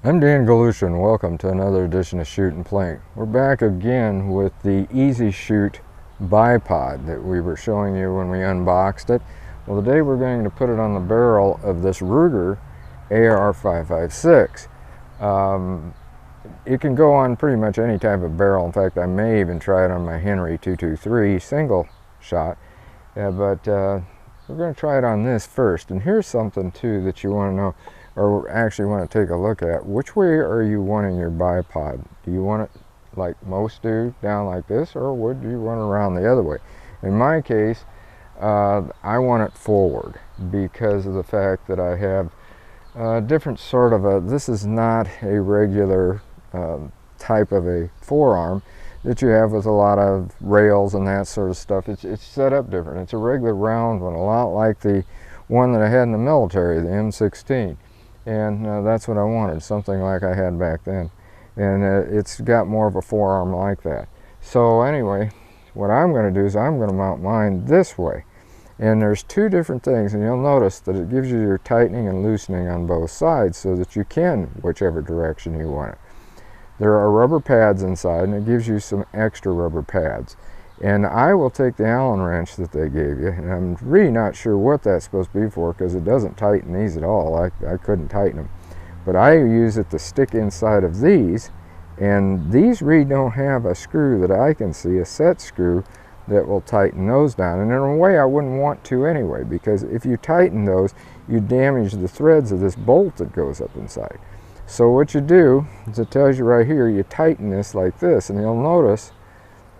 I'm Dan Galusha and welcome to another edition of Shoot and Plink. We're back again with the Easy Shoot bipod that we were showing you when we unboxed it. Well, today we're going to put it on the barrel of this Ruger AR556. It can go on pretty much any type of barrel. In fact, I may even try it on my Henry H015-223 single shot. But we're going to try it on this first. And here's something too that you want to know, or actually want to take a look at. Which way are you wanting your bipod? Do you want it like most do, down like this, or would you want it around the other way? In my case, I want it forward because of the fact that I have a different sort of a, this is not a regular type of a forearm that you have with a lot of rails and that sort of stuff. It's set up different. It's a regular round one, a lot like the one that I had in the military, the M16. And that's what I wanted, something like I had back then. And it's got more of a forearm like that. So anyway, what I'm going to do is I'm going to mount mine this way. And there's two different things, and you'll notice that it gives you your tightening and loosening on both sides so that you can whichever direction you want it. There are rubber pads inside, and it gives you some extra rubber pads. And I will take the Allen wrench that they gave you, and I'm really not sure what that's supposed to be for because it doesn't tighten these at all. I couldn't tighten them. But I use it to stick inside of these, and these really don't have a screw that I can see, a set screw that will tighten those down. And in a way I wouldn't want to anyway, because if you tighten those, you damage the threads of this bolt that goes up inside. So what you do is it tells you right here, you tighten this like this, and you'll notice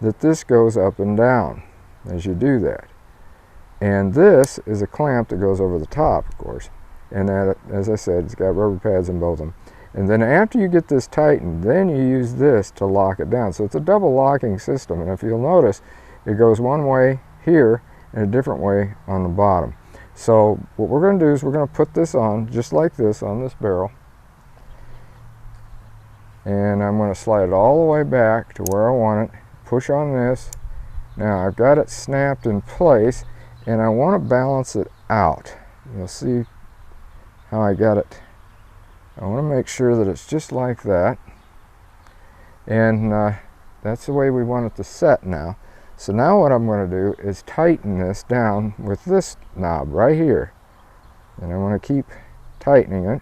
that this goes up and down as you do that. And this is a clamp that goes over the top, of course. And that, as I said, it's got rubber pads in both of them. And then after you get this tightened, then you use this to lock it down. So it's a double locking system. And if you'll notice, it goes one way here and a different way on the bottom. So what we're going to do is we're going to put this on just like this on this barrel. And I'm going to slide it all the way back to where I want it. Push on this. Now I've got it snapped in place, and I want to balance it out. You'll see how I got it. I want to make sure that it's just like that, and that's the way we want it to set now. So now what I'm going to do is tighten this down with this knob right here, and I want to keep tightening it,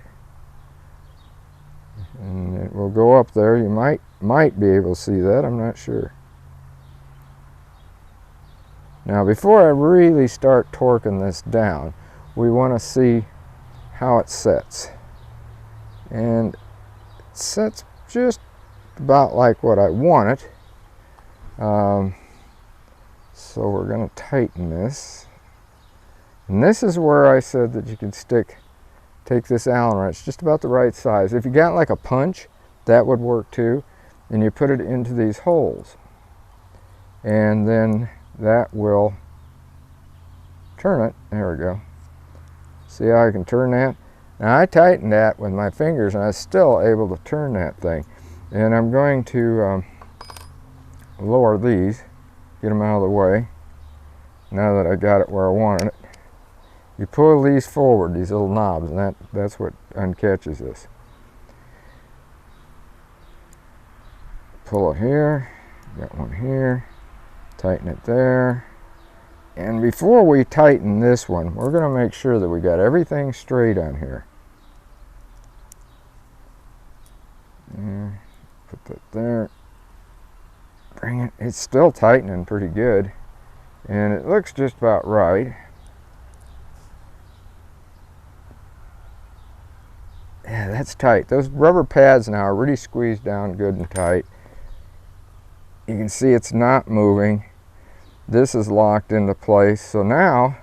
and it will go up there. You might be able to see that, I'm not sure. Now before I really start torquing this down, we want to see how it sets. And it sets just about like what I want it. So we're going to tighten this. And this is where I said that you can take this Allen wrench just about the right size. If you got like a punch, that would work too. And you put it into these holes. And then that will turn it. There we go. See how I can turn that? Now I tightened that with my fingers and I was still able to turn that thing. And I'm going to lower these, get them out of the way, now that I got it where I wanted it. You pull these forward, these little knobs, and that's what uncatches this. Pull it here, got one here. Tighten it there. And before we tighten this one, we're going to make sure that we got everything straight on here. Put that there. Bring it. It's still tightening pretty good. And it looks just about right. Yeah, that's tight. Those rubber pads now are really squeezed down good and tight. You can see it's not moving. This is locked into place. So now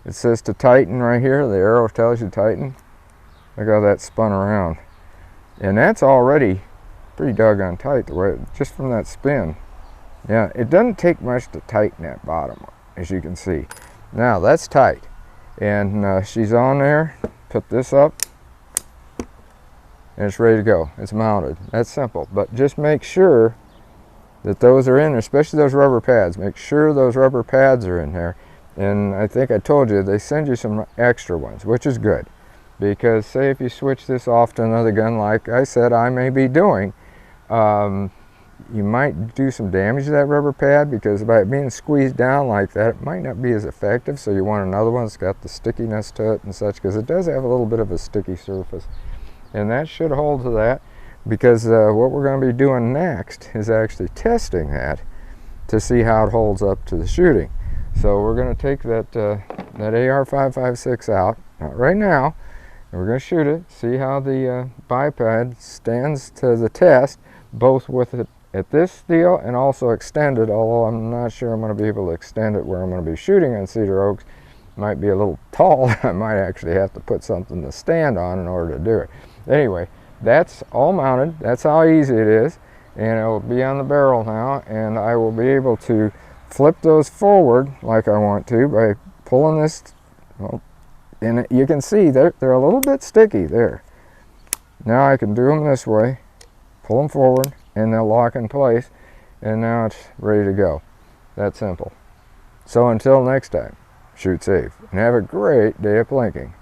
it says to tighten right here. The arrow tells you tighten. Look how that spun around. And that's already pretty doggone tight the way, just from that spin. Yeah, it doesn't take much to tighten that bottom, as you can see. Now that's tight. And she's on there. Put this up. And it's ready to go. It's mounted. That's simple. But just make sure that those are in there, especially those rubber pads. Make sure those rubber pads are in there. And I think I told you, they send you some extra ones, which is good. because say if you switch this off to another gun, like I said I may be doing, you might do some damage to that rubber pad, because by it being squeezed down like that, it might not be as effective. So you want another one that's got the stickiness to it and such, because it does have a little bit of a sticky surface, and that should hold to that. Because what we're going to be doing next is actually testing that to see how it holds up to the shooting. So we're going to take that AR556 out, not right now, and we're going to shoot it, see how the bipod stands to the test, both with it at this deal and also extended, although I'm not sure I'm going to be able to extend it where I'm going to be shooting on Cedar Oaks. Might be a little tall. I might actually have to put something to stand on in order to do it. Anyway, that's all mounted. That's how easy it is, and it will be on the barrel now, and I will be able to flip those forward like I want to by pulling this. Well, and you can see they're a little bit sticky there. Now I can do them this way, pull them forward, and they'll lock in place, and now it's ready to go. That simple. So until next time, shoot safe and have a great day of plinking.